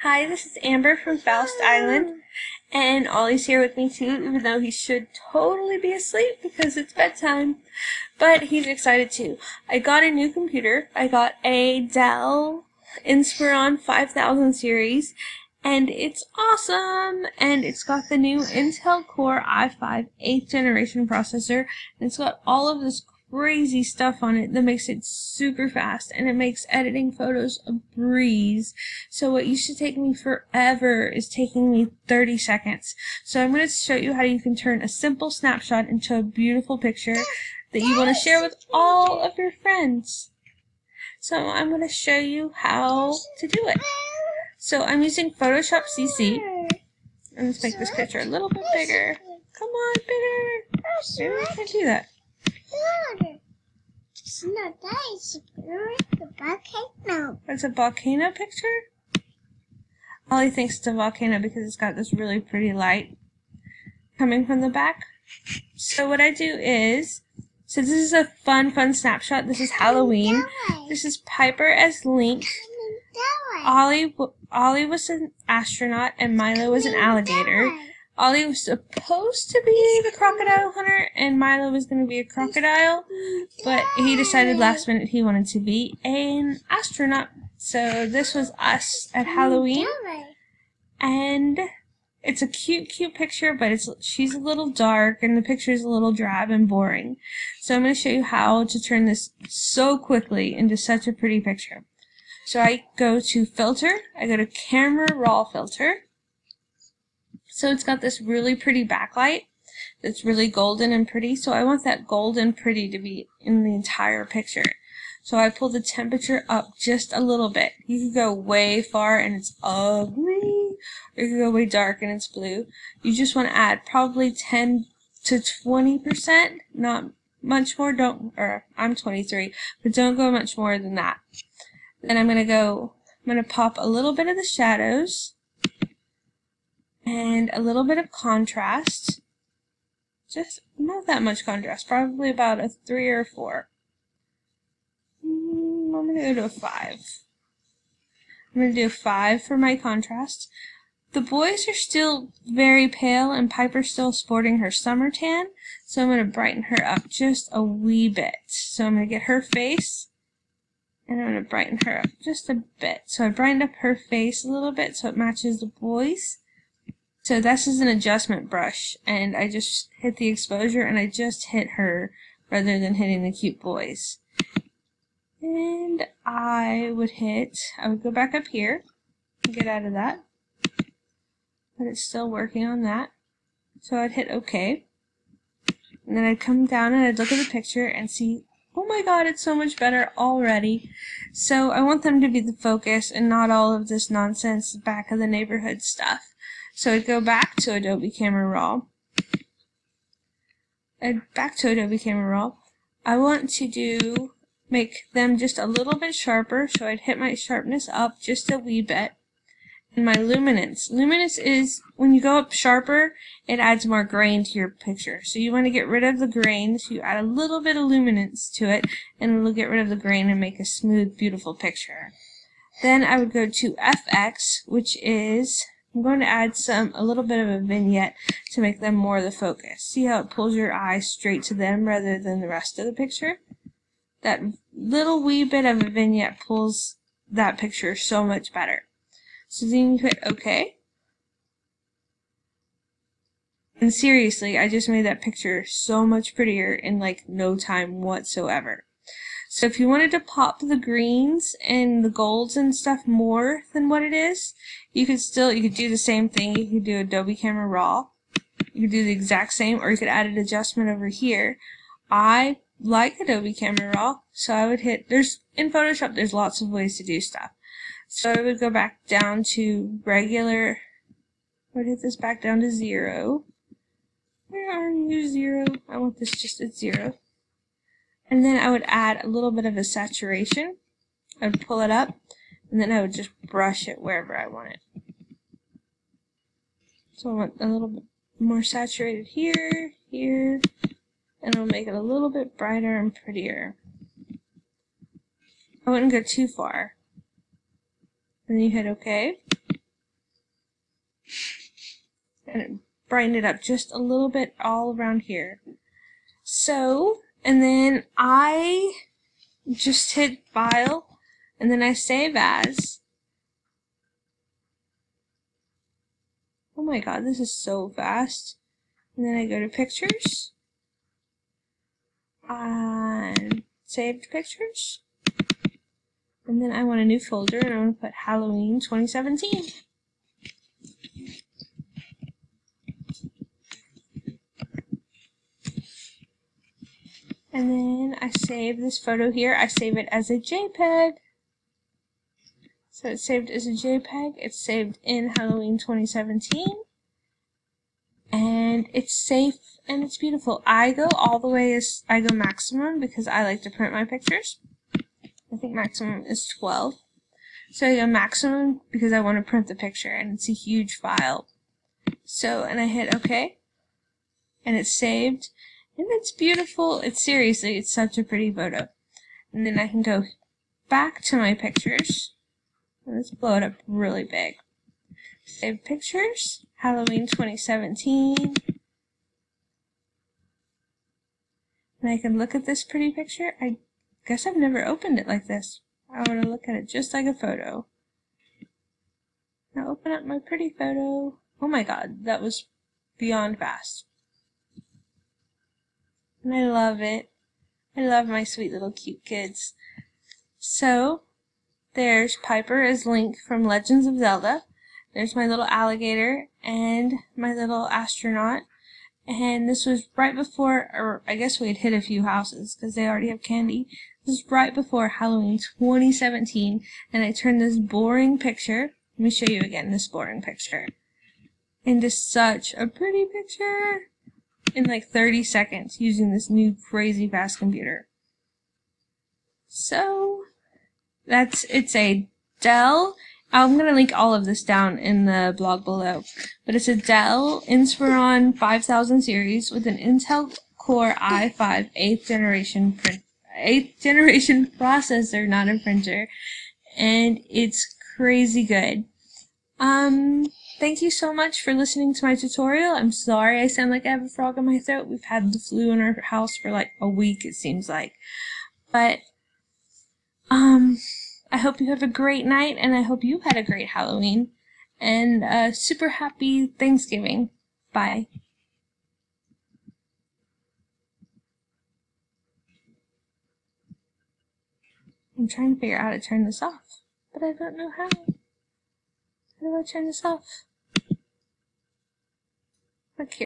Hi, this is Amber from Faust Island, and Ollie's here with me too, even though he should totally be asleep because it's bedtime, but he's excited too. I got a new computer. I got a Dell Inspiron 5000 series, and it's awesome, and it's got the new Intel Core i5 8th generation processor, and it's got all of this crazy stuff on it that makes it super fast, and it makes editing photos a breeze. So what used to take me forever is taking me 30 seconds. So I'm going to show you how you can turn a simple snapshot into a beautiful picture that you want to share with all of your friends. So I'm going to show you how to do it. So I'm using Photoshop CC. And let's make this picture a little bit bigger. Come on, bigger. Maybe I can do that. It's not that, it's a volcano. It's a volcano picture? Ollie thinks it's a volcano because it's got this really pretty light coming from the back. So what I do is, so this is a fun snapshot. This is Halloween. This is Piper as Link. Ollie was an astronaut and Milo was an alligator. Ollie was supposed to be the crocodile hunter, and Milo was going to be a crocodile, but he decided last minute he wanted to be an astronaut. So this was us at Halloween, and it's a cute picture, but she's a little dark, and the picture is a little drab and boring. So I'm going to show you how to turn this so quickly into such a pretty picture. So I go to Filter, I go to Camera Raw Filter. So it's got this really pretty backlight that's really golden and pretty. So I want that golden pretty to be in the entire picture. So I pull the temperature up just a little bit. You can go way far and it's ugly, or you can go way dark and it's blue. You just want to add probably 10 to 20%, not much more. I'm 23, but don't go much more than that. Then I'm going to pop a little bit of the shadows and a little bit of contrast. Just not that much contrast, probably about a 3 or 4. I'm going to go to a 5. I'm going to do a 5 for my contrast. The boys are still very pale and Piper's still sporting her summer tan, so I'm going to brighten her up just a wee bit. So I'm going to get her face and I'm going to brighten her up just a bit. So I brightened up her face a little bit so it matches the boys. So this is an adjustment brush, and I just hit the exposure, and I just hit her rather than hitting the cute boys. And I would go back up here and get out of that, but it's still working on that. So I'd hit OK, and then I'd come down and I'd look at the picture and see, oh my god, it's so much better already. So I want them to be the focus and not all of this nonsense back of the neighborhood stuff. So I'd go back to Adobe Camera Raw. I want to make them just a little bit sharper, so I'd hit my sharpness up just a wee bit. And my luminance. Luminance is, when you go up sharper, it adds more grain to your picture. So you want to get rid of the grain, so you add a little bit of luminance to it, and it'll get rid of the grain and make a smooth, beautiful picture. Then I would go to FX, which is, I'm going to add a little bit of a vignette to make them more the focus. See how it pulls your eye straight to them rather than the rest of the picture? That little wee bit of a vignette pulls that picture so much better. So then you hit OK. And seriously, I just made that picture so much prettier in like no time whatsoever. So if you wanted to pop the greens and the golds and stuff more than what it is, you could do the same thing. You could do Adobe Camera Raw. You could do the exact same, or you could add an adjustment over here. I like Adobe Camera Raw, so I would in Photoshop there's lots of ways to do stuff. So I would go back down to regular, I would hit this back down to 0. Where are you, 0? I want this just at 0. And then I would add a little bit of a saturation. I would pull it up, and then I would just brush it wherever I want it. So I want a little bit more saturated here, and I'll make it a little bit brighter and prettier. I wouldn't go too far. And then you hit OK. and brighten it up just a little bit all around here. So, and then I just hit File, and then I save as. Oh my god, this is so fast. And then I go to Pictures, and Saved Pictures, and then I want a new folder, and I want to put Halloween 2017. And then I save this photo here. I save it as a JPEG. So it's saved as a JPEG. It's saved in Halloween 2017. And it's safe and it's beautiful. I go all the way as I go maximum because I like to print my pictures. I think maximum is 12. So I go maximum because I want to print the picture and it's a huge file. So, and I hit OK. And it's saved. And it's beautiful. It's seriously, it's such a pretty photo. And then I can go back to my pictures. And let's blow it up really big. Save pictures, Halloween 2017. And I can look at this pretty picture. I guess I've never opened it like this. I want to look at it just like a photo. Now open up my pretty photo. Oh my god, that was beyond fast. And I love it. I love my sweet little cute kids. So, there's Piper as Link from Legends of Zelda. There's my little alligator and my little astronaut. And this was right before, or I guess we had hit a few houses because they already have candy. This was right before Halloween 2017. And I turned this boring picture, let me show you again this boring picture, into such a pretty picture in like 30 seconds using this new crazy fast computer. So, it's a Dell. I'm going to link all of this down in the blog below. But it's a Dell Inspiron 5000 series with an Intel Core i5 8th generation processor, not a printer. And it's crazy good. Thank you so much for listening to my tutorial. I'm sorry I sound like I have a frog in my throat. We've had the flu in our house for like a week, it seems like. But, I hope you have a great night, and I hope you had a great Halloween, and a super happy Thanksgiving. Bye. I'm trying to figure out how to turn this off, but I don't know how. How do I turn this off? Okay.